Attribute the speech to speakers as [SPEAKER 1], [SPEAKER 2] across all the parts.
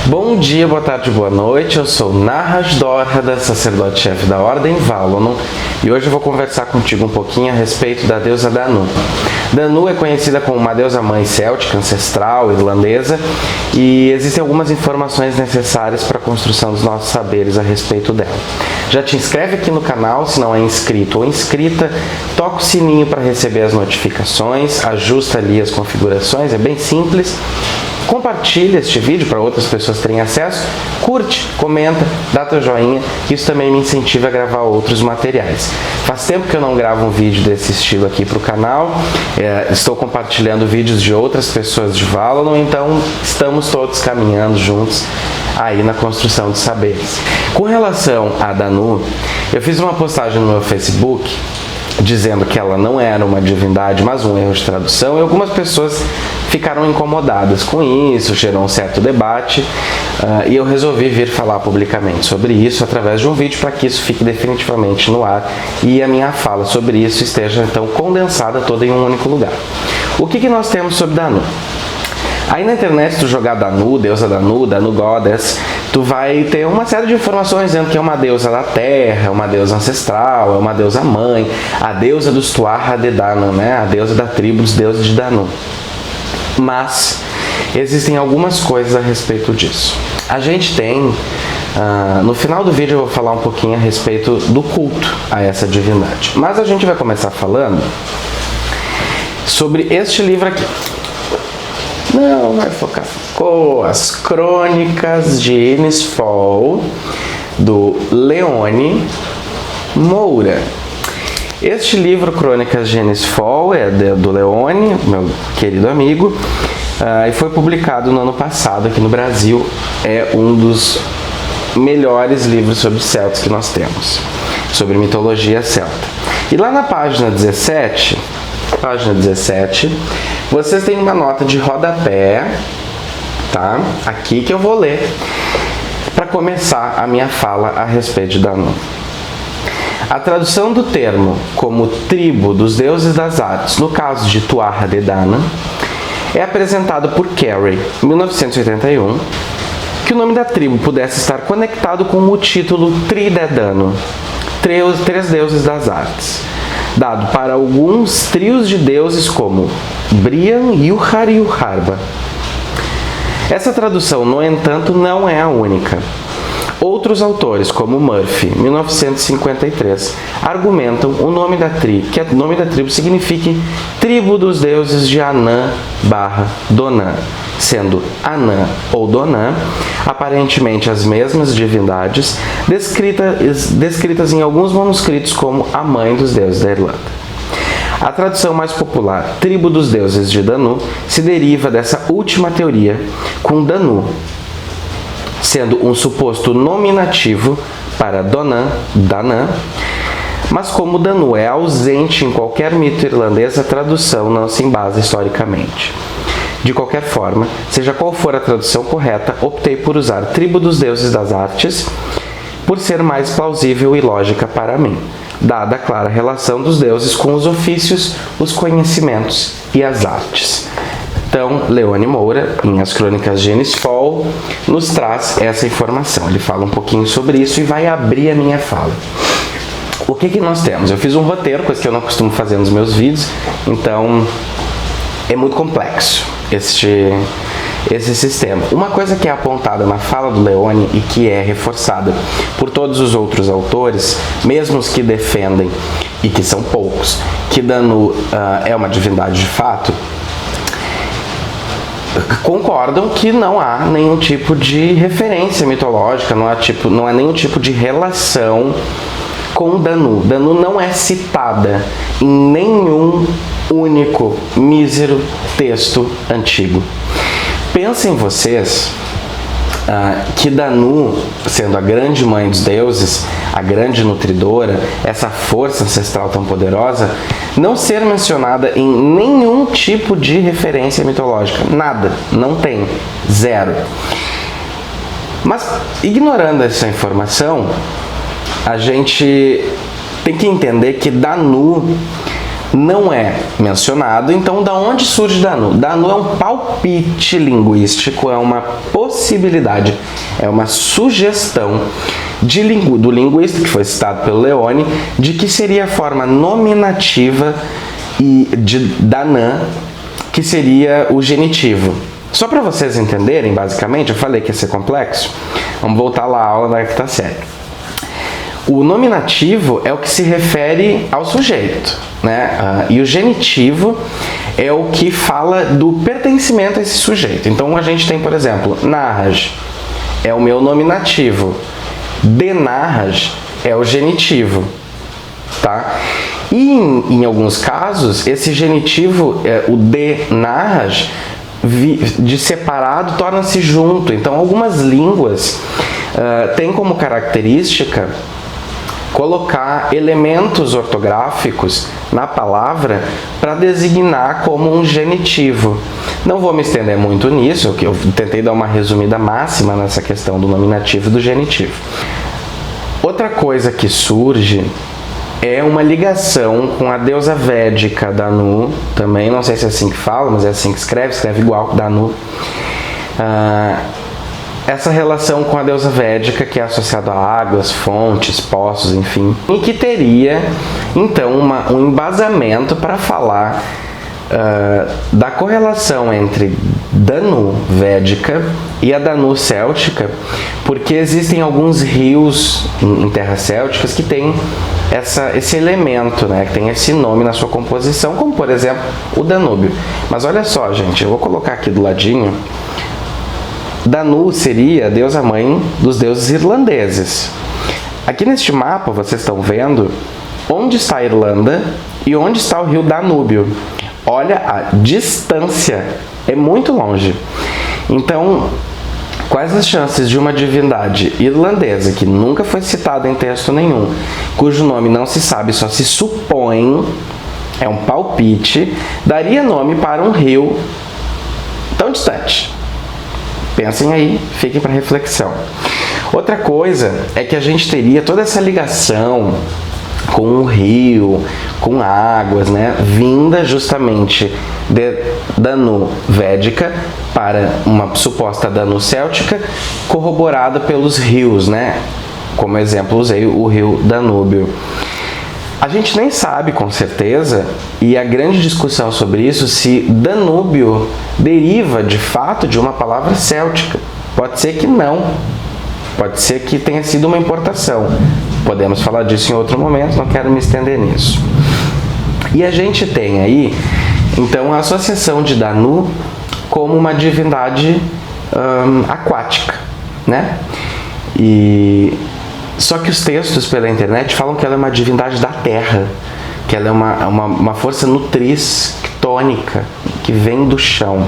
[SPEAKER 1] Bom dia, boa tarde, boa noite. Eu sou Naraj Dorrada, sacerdote-chefe da Ordem Valonon, e hoje eu vou conversar contigo um pouquinho a respeito da deusa Danu. Danu é conhecida como uma deusa mãe céltica, ancestral, irlandesa, e existem algumas informações necessárias para a construção dos nossos saberes a respeito dela. Já te inscreve aqui no canal, se não é inscrito ou inscrita, toca o sininho para receber as notificações, ajusta ali as configurações, é bem simples. Compartilha este vídeo para outras pessoas terem acesso, curte, comenta, dá teu joinha, isso também me incentiva a gravar outros materiais. Faz tempo que eu não gravo um vídeo desse estilo aqui para o canal, estou compartilhando vídeos de outras pessoas de Valonon, então estamos todos caminhando juntos aí na construção de saberes. Com relação a Danu, eu fiz uma postagem no meu Facebook dizendo que ela não era uma divindade, mas um erro de tradução, e algumas pessoas ficaram incomodadas com isso, gerou um certo debate, e eu resolvi vir falar publicamente sobre isso através de um vídeo para que isso fique definitivamente no ar e a minha fala sobre isso esteja então condensada toda em um único lugar. O que nós temos sobre Danu? Aí na internet, se tu jogar Danu, deusa Danu, Danu Goddess, tu vai ter uma série de informações dizendo que é uma deusa da terra, uma deusa ancestral, é uma deusa mãe, a deusa dos Tuatha de Danann, né? A deusa da tribo dos deuses de Danu. Mas existem algumas coisas a respeito disso. A gente tem, no final do vídeo eu vou falar um pouquinho a respeito do culto a essa divindade. Mas a gente vai começar falando sobre este livro aqui. Não, vai focar. As Crônicas de Inisfol, do Leone Moura. Este livro, Crônicas de Inisfol, é do Leone, meu querido amigo, e foi publicado no ano passado aqui no Brasil. É um dos melhores livros sobre celtas que nós temos, sobre mitologia celta. E lá na página 17, vocês têm uma nota de rodapé, tá? Aqui que eu vou ler para começar a minha fala a respeito de Danu. A tradução do termo como tribo dos deuses das artes, no caso de Tuatha de Danann, é apresentada por Carey, 1981, que o nome da tribo pudesse estar conectado com o título Tri de Danu, três deuses das artes, dado para alguns trios de deuses como Brian, Yuhar e Uharba. Essa tradução, no entanto, não é a única. Outros autores, como Murphy, 1953, argumentam que o nome da tribo signifique tribo dos deuses de Anã/Donã, sendo Anã ou Donã aparentemente as mesmas divindades, descritas em alguns manuscritos como a mãe dos deuses da Irlanda. A tradução mais popular, tribo dos deuses de Danu, se deriva dessa última teoria, com Danu sendo um suposto nominativo para Danann, mas como Danu é ausente em qualquer mito irlandês, a tradução não se embasa historicamente. De qualquer forma, seja qual for a tradução correta, optei por usar tribo dos deuses das artes, por ser mais plausível e lógica para mim, dada a clara relação dos deuses com os ofícios, os conhecimentos e as artes. Então, Leone Moura, em As Crônicas de Inisfol, nos traz essa informação. Ele fala um pouquinho sobre isso e vai abrir a minha fala. O que nós temos? Eu fiz um roteiro, coisa que eu não costumo fazer nos meus vídeos, então é muito complexo esse sistema. Uma coisa que é apontada na fala do Leone e que é reforçada por todos os outros autores, mesmo os que defendem, e que são poucos, que Danu é uma divindade de fato, concordam que não há nenhum tipo de referência mitológica, não há nenhum tipo de relação com Danu. Danu não é citada em nenhum único, mísero texto antigo. Pensem vocês que Danu, sendo a grande mãe dos deuses, a grande nutridora, essa força ancestral tão poderosa, não ser mencionada em nenhum tipo de referência mitológica. Nada, não tem, zero. Mas, ignorando essa informação, a gente tem que entender que Danu não é mencionado, então da onde surge Danu? Danu é um palpite linguístico, é uma possibilidade, é uma sugestão do linguista, que foi citado pelo Leone, de que seria a forma nominativa de Danã, que seria o genitivo. Só para vocês entenderem, basicamente, eu falei que ia ser complexo, vamos voltar lá à aula da quinta série. O nominativo é o que se refere ao sujeito, né? E o genitivo é o que fala do pertencimento a esse sujeito. Então a gente tem, por exemplo, narras é o meu nominativo, de narras é o genitivo, tá? E em alguns casos, esse genitivo, o de narras, de separado torna-se junto. Então algumas línguas têm como característica colocar elementos ortográficos na palavra para designar como um genitivo. Não vou me estender muito nisso, que eu tentei dar uma resumida máxima nessa questão do nominativo e do genitivo. Outra coisa que surge é uma ligação com a deusa védica Danu, também, não sei se é assim que fala, mas é assim que escreve igual Danu. Essa relação com a deusa védica, que é associada a águas, fontes, poços, enfim, e que teria, então, um embasamento para falar da correlação entre Danu védica e a Danu céltica, porque existem alguns rios em terras célticas que têm esse elemento, né, que tem esse nome na sua composição, como, por exemplo, o Danúbio. Mas olha só, gente, eu vou colocar aqui do ladinho. Danu seria a deusa mãe dos deuses irlandeses. Aqui neste mapa vocês estão vendo onde está a Irlanda e onde está o rio Danúbio. Olha a distância, é muito longe. Então, quais as chances de uma divindade irlandesa, que nunca foi citada em texto nenhum, cujo nome não se sabe, só se supõe, é um palpite, daria nome para um rio tão distante? Pensem aí, fiquem para reflexão. Outra coisa é que a gente teria toda essa ligação com o rio, com águas, né, vinda justamente de Danu védica para uma suposta Danu céltica, corroborada pelos rios, né? Como exemplo, usei o rio Danúbio. A gente nem sabe com certeza, e a grande discussão sobre isso, se Danúbio deriva de fato de uma palavra céltica. Pode ser que não. Pode ser que tenha sido uma importação. Podemos falar disso em outro momento, não quero me estender nisso. E a gente tem aí, então, a associação de Danu como uma divindade aquática, né? Só que os textos pela internet falam que ela é uma divindade da terra, que ela é uma força nutriz, tônica, que vem do chão.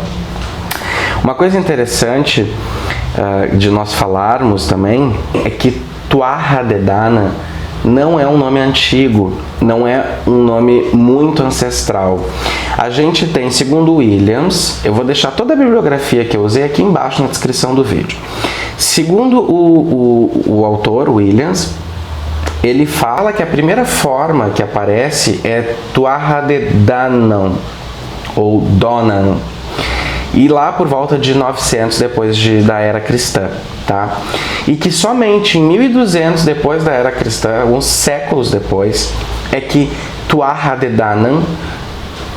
[SPEAKER 1] Uma coisa interessante de nós falarmos também é que Tuatha Dé Danann não é um nome antigo, não é um nome muito ancestral. A gente tem, segundo Williams, eu vou deixar toda a bibliografia que eu usei aqui embaixo na descrição do vídeo. Segundo o autor, Williams, ele fala que a primeira forma que aparece é Tuatha Dé Danann, ou Donan, e lá por volta de 900 depois da era cristã, tá? E que somente em 1200 depois da era cristã, alguns séculos depois, é que Tuatha Dé Danann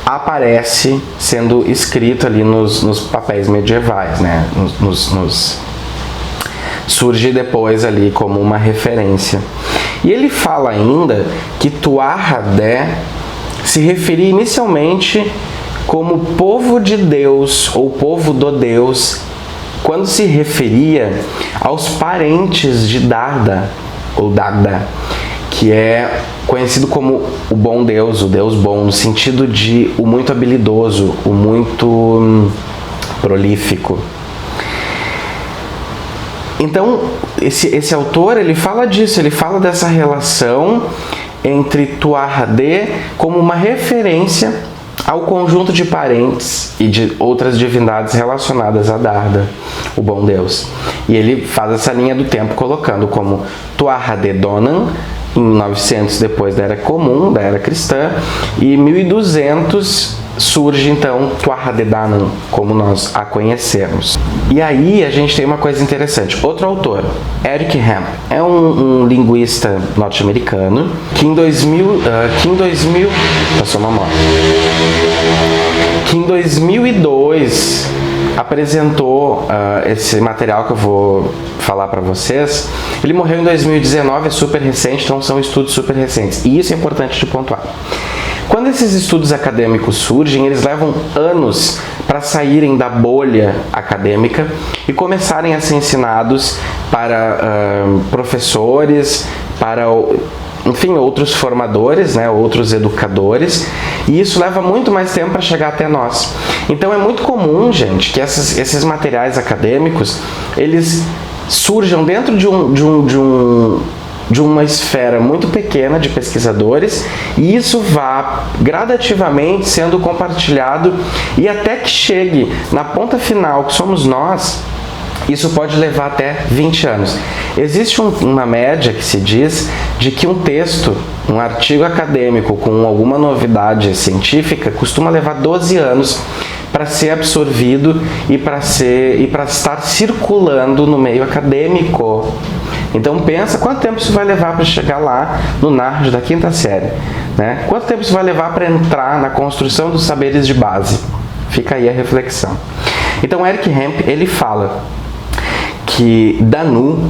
[SPEAKER 1] aparece sendo escrito ali nos papéis medievais, né? Surge depois ali como uma referência. E ele fala ainda que Tuatha Dé se referia inicialmente como povo de Deus ou povo do Deus, quando se referia aos parentes de Dagda, ou Dagda, que é conhecido como o bom Deus, o Deus bom, no sentido de o muito habilidoso, o muito prolífico. Então, esse autor, ele fala disso, ele fala dessa relação entre Tuatha Dé como uma referência ao conjunto de parentes e de outras divindades relacionadas a Dagda, o bom Deus. E ele faz essa linha do tempo colocando como Tuatha Dé Danann, em 900 depois da Era Comum, da Era Cristã, e 1200 surge então Tuatha Dé Danann, como nós a conhecemos. E aí a gente tem uma coisa interessante. Outro autor, Eric Hemp, é um linguista norte-americano que em 2002 apresentou esse material que eu vou falar para vocês. Ele morreu em 2019, é super recente, então são estudos super recentes. E isso é importante de pontuar. Quando esses estudos acadêmicos surgem, eles levam anos para saírem da bolha acadêmica e começarem a ser ensinados para professores, para, enfim, outros formadores, né, outros educadores, e isso leva muito mais tempo para chegar até nós. Então é muito comum, gente, que esses materiais acadêmicos, eles surjam dentro de uma esfera muito pequena de pesquisadores, e isso vá gradativamente sendo compartilhado, e até que chegue na ponta final, que somos nós, isso pode levar até 20 anos. Existe uma média que se diz de que um texto, um artigo acadêmico com alguma novidade científica, costuma levar 12 anos para ser absorvido e para estar circulando no meio acadêmico. Então pensa quanto tempo isso vai levar para chegar lá no NARJ da quinta série, né? Quanto tempo isso vai levar para entrar na construção dos saberes de base? Fica aí a reflexão. Então Eric Hemp, ele fala que Danu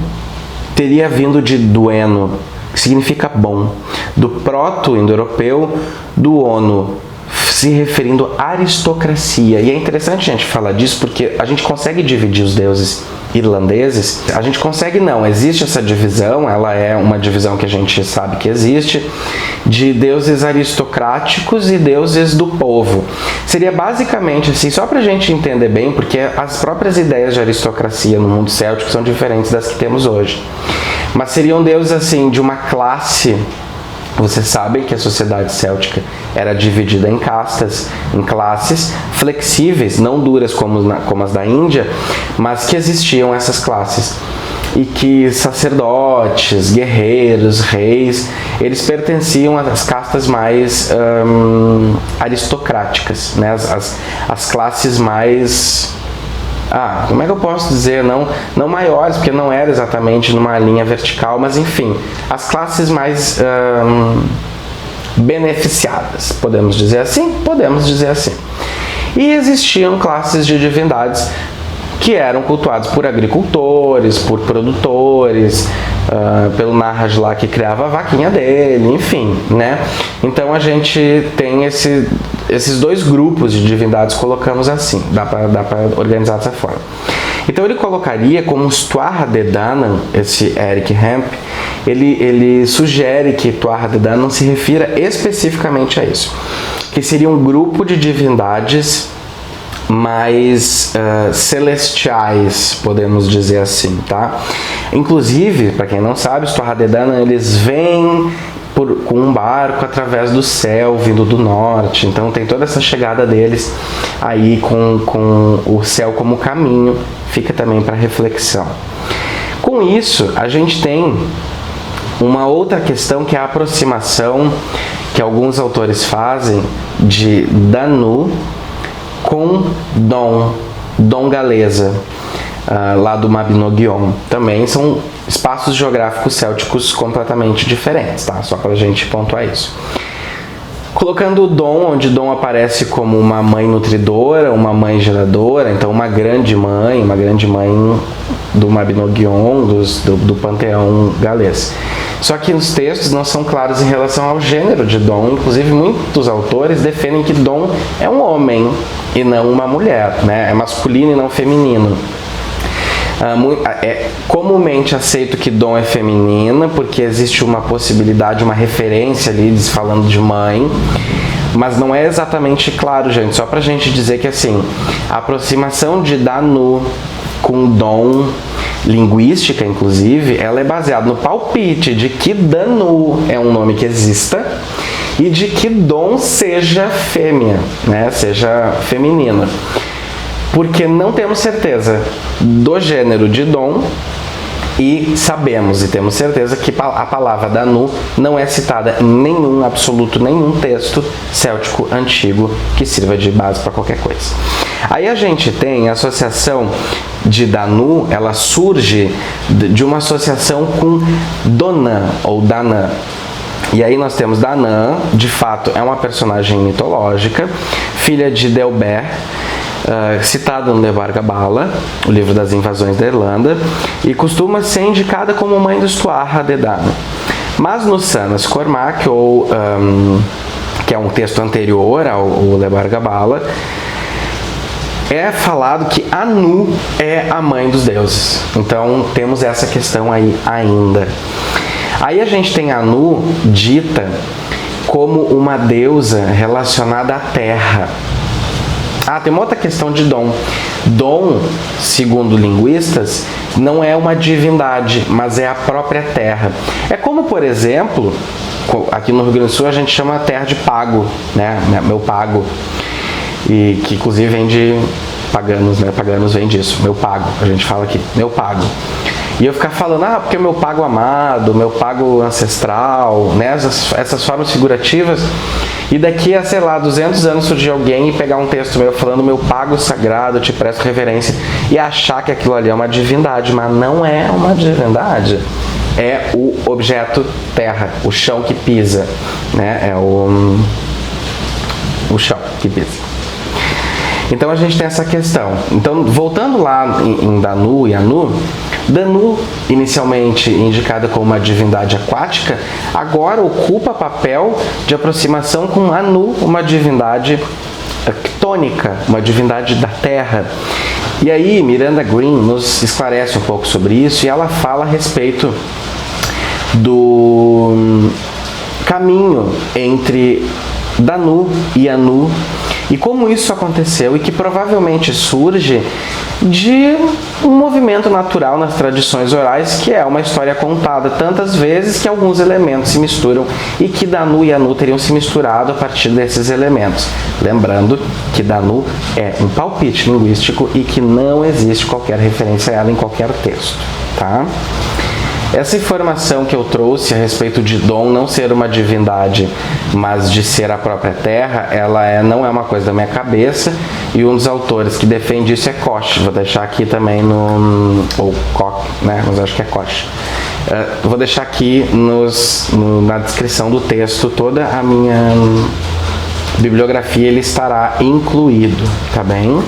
[SPEAKER 1] teria vindo de dueno, que significa bom, do proto-indo-europeu, do ono, se referindo à aristocracia. E é interessante a gente falar disso porque a gente consegue dividir os deuses irlandeses. A gente consegue não, existe essa divisão, ela é uma divisão que a gente sabe que existe, de deuses aristocráticos e deuses do povo. Seria basicamente assim, só pra gente entender bem, porque as próprias ideias de aristocracia no mundo céltico são diferentes das que temos hoje. Mas seriam deuses assim, de uma classe. Vocês sabem que a sociedade céltica era dividida em castas, em classes flexíveis, não duras como as da Índia, mas que existiam essas classes. E que sacerdotes, guerreiros, reis, eles pertenciam às castas mais aristocráticas, né? As classes mais... como é que eu posso dizer? Não maiores, porque não era exatamente numa linha vertical, mas enfim, as classes mais beneficiadas, podemos dizer assim? Podemos dizer assim. E existiam classes de divindades que eram cultuados por agricultores, por produtores, pelo Nahraj lá que criava a vaquinha dele, enfim, né? Então a gente tem esses dois grupos de divindades, colocamos assim, dá para organizar dessa forma. Então ele colocaria como Tuatha Dé Danann, esse Eric Hemp, ele sugere que Tuatha Dé Danann se refira especificamente a isso, que seria um grupo de divindades mais celestiais, podemos dizer assim, tá? Inclusive, para quem não sabe, os Tuatha Dé Danann, eles vêm com um barco através do céu, vindo do norte, então tem toda essa chegada deles aí com o céu como caminho, fica também para reflexão. Com isso, a gente tem uma outra questão que é a aproximação que alguns autores fazem de Danu com Dom Galesa, lá do Mabinogion. Também são espaços geográficos célticos completamente diferentes, tá? Só para a gente pontuar isso. Colocando o Dom, onde Dom aparece como uma mãe nutridora, uma mãe geradora, então uma grande mãe do Mabinogion, do panteão galês. Só que os textos não são claros em relação ao gênero de Dom, inclusive muitos autores defendem que Dom é um homem e não uma mulher, né? É masculino e não feminino. É comumente aceito que Dom é feminina, porque existe uma possibilidade, uma referência ali falando de mãe, mas não é exatamente claro, gente, só pra gente dizer que assim, a aproximação de Danu com Dom, linguística inclusive, ela é baseada no palpite de que Danu é um nome que exista e de que Dom seja fêmea, né, seja feminina. Porque não temos certeza do gênero de Dom E sabemos e temos certeza que a palavra Danu não é citada em nenhum texto céltico antigo que sirva de base para qualquer coisa. Aí a gente tem a associação de Danu, ela surge de uma associação com Donã ou Danã. E aí nós temos Danã, de fato é uma personagem mitológica, filha de Delber, citada no Devar Gabála, o livro das invasões da Irlanda, e costuma ser indicada como mãe do Tuatha Dé Danann. Mas no Sanas Cormac, que é um texto anterior ao Devar Gabála, é falado que Anu é a mãe dos deuses. Então temos essa questão aí ainda. Aí a gente tem Anu dita como uma deusa relacionada à terra. Tem uma outra questão de Dom. Dom, segundo linguistas, não é uma divindade, mas é a própria terra. É como, por exemplo, aqui no Rio Grande do Sul a gente chama a terra de pago, né? Meu pago. E que inclusive vem de paganos, né? Paganos vem disso, meu pago. A gente fala aqui, meu pago. E eu ficar falando, porque meu pago amado, meu pago ancestral, né? Essas formas figurativas. E daqui a, 200 anos surgir alguém e pegar um texto meu falando meu pago sagrado, te presto reverência, e achar que aquilo ali é uma divindade, mas não é uma divindade. É o objeto terra, o chão que pisa, né? É o chão que pisa. Então a gente tem essa questão. Então, voltando lá em Danu e Anu, Danu, inicialmente indicada como uma divindade aquática, agora ocupa papel de aproximação com Anu, uma divindade tônica, uma divindade da terra. E aí Miranda Green nos esclarece um pouco sobre isso, e ela fala a respeito do caminho entre Danu e Anu, e como isso aconteceu, e que provavelmente surge de um movimento natural nas tradições orais, que é uma história contada tantas vezes que alguns elementos se misturam, e que Danu e Anu teriam se misturado a partir desses elementos. Lembrando que Danu é um palpite linguístico e que não existe qualquer referência a ela em qualquer texto, tá? Essa informação que eu trouxe a respeito de Dom não ser uma divindade, mas de ser a própria terra, ela não é uma coisa da minha cabeça, e um dos autores que defende isso é Koch. Vou deixar aqui também ou Koch, né? Mas acho que é Koch. Vou deixar aqui na descrição do texto toda a minha bibliografia, ele estará incluído, tá bem?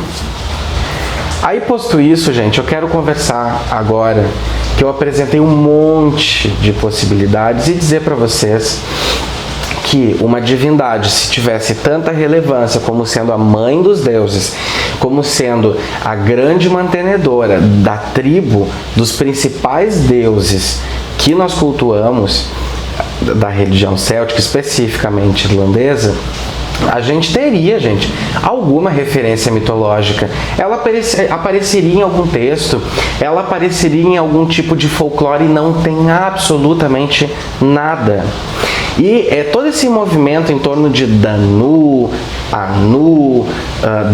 [SPEAKER 1] Aí, posto isso, gente, eu quero conversar agora que eu apresentei um monte de possibilidades e dizer para vocês que uma divindade, se tivesse tanta relevância como sendo a mãe dos deuses, como sendo a grande mantenedora da tribo dos principais deuses que nós cultuamos, da religião céltica, especificamente irlandesa, a gente teria, alguma referência mitológica. Ela apareceria em algum texto, ela apareceria em algum tipo de folclore, e não tem absolutamente nada. E todo esse movimento em torno de Danu, Anu,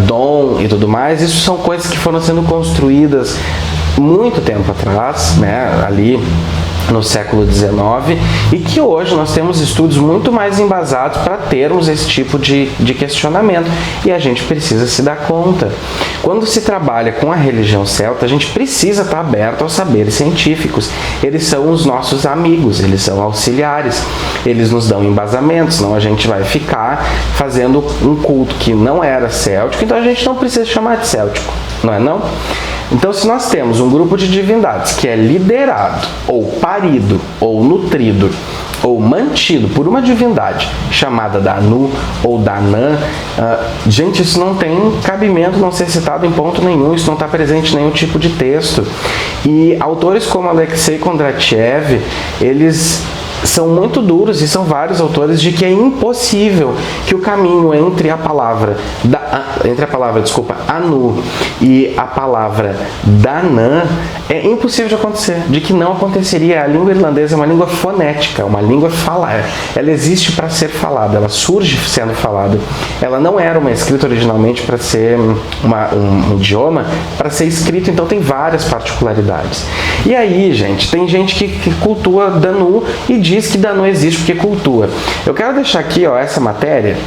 [SPEAKER 1] Dom e tudo mais, isso são coisas que foram sendo construídas muito tempo atrás, né, ali no século XIX, e que hoje nós temos estudos muito mais embasados para termos esse tipo de questionamento, e a gente precisa se dar conta. Quando se trabalha com a religião celta, a gente precisa estar aberto aos saberes científicos. Eles são os nossos amigos, eles são auxiliares, eles nos dão embasamento, senão a gente vai ficar fazendo um culto que não era céltico, então a gente não precisa chamar de céltico, não é não? Então, se nós temos um grupo de divindades que é liderado, ou parido, ou nutrido, ou mantido por uma divindade chamada Danu ou Danã, gente, isso não tem cabimento não ser citado em ponto nenhum, isso não está presente em nenhum tipo de texto. E autores como Alexei Kondratiev, eles são muito duros, e são vários autores, de que é impossível que o caminho entre a palavra Anu e a palavra Danã é impossível de acontecer, de que não aconteceria. A língua irlandesa é uma língua fonética, uma língua falada. Ela existe para ser falada, ela surge sendo falada. Ela não era uma escrita originalmente para ser um idioma, para ser escrito, então tem várias particularidades. E aí, gente, tem gente que cultua Danu e diz que Danu existe porque cultua. Eu quero deixar aqui, ó, essa matéria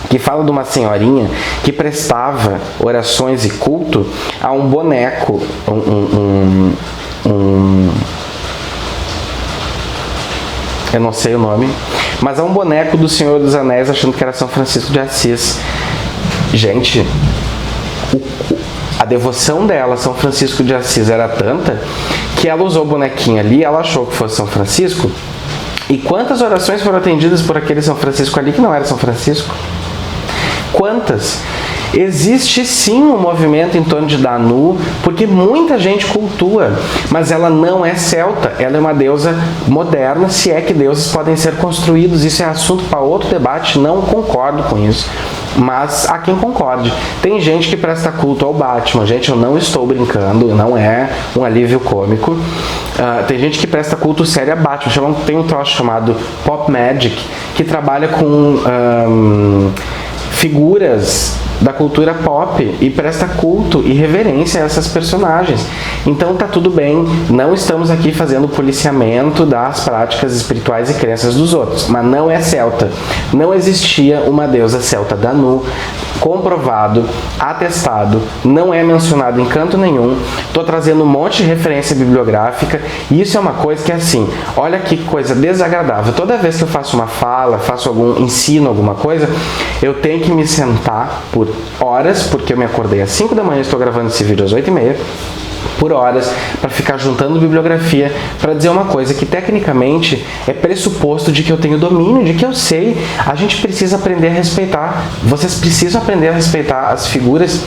[SPEAKER 1] que fala de uma senhorinha que prestava orações e culto a um boneco, eu não sei o nome, mas a um boneco do Senhor dos Anéis, achando que era São Francisco de Assis. Gente, a devoção dela a São Francisco de Assis era tanta que ela usou o bonequinho ali, ela achou que fosse São Francisco. E quantas orações foram atendidas por aquele São Francisco ali que não era São Francisco? Quantas? Existe sim um movimento em torno de Danu, porque muita gente cultua, mas ela não é celta, ela é uma deusa moderna, se é que deuses podem ser construídos. Isso é assunto para outro debate, não concordo com isso. Mas há quem concorde. Tem gente que presta culto ao Batman. Gente, eu não estou brincando, não é um alívio cômico. Tem gente que presta culto sério a Batman. Tem um troço chamado Pop Magic, que trabalha com figuras da cultura pop e presta culto e reverência a essas personagens. Então tá tudo bem, não estamos aqui fazendo policiamento das práticas espirituais e crenças dos outros, mas não é celta. Não existia uma deusa celta Danu, comprovado, atestado, não é mencionado em canto nenhum. Estou trazendo um monte de referência bibliográfica, e isso é uma coisa que é assim, olha que coisa desagradável. Toda vez que eu faço uma fala, ensino alguma coisa, eu tenho que me sentar por horas, porque eu me acordei às 5 da manhã, estou gravando esse vídeo às 8h30, por horas, para ficar juntando bibliografia, para dizer uma coisa que tecnicamente é pressuposto de que eu tenho domínio, de que eu sei. A gente precisa aprender a respeitar, vocês precisam aprender a respeitar as figuras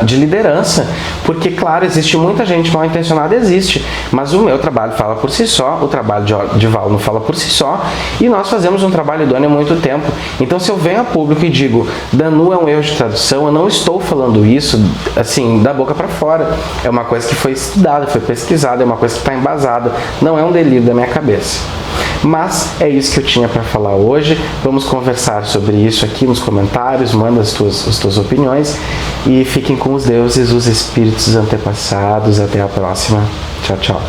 [SPEAKER 1] de liderança, porque claro, existe muita gente mal intencionada, existe, mas o meu trabalho fala por si só, o trabalho de Val não fala por si só, e nós fazemos um trabalho idôneo há muito tempo. Então se eu venho a público e digo Danu é um erro de tradução, eu não estou falando isso assim da boca para fora, é uma coisa que foi estudada, foi pesquisada, é uma coisa que está embasada, não é um delírio da minha cabeça. Mas é isso que eu tinha para falar hoje. Vamos conversar sobre isso aqui nos comentários, manda as tuas opiniões, e fiquem com os deuses, os espíritos antepassados. Até a próxima. Tchau, tchau.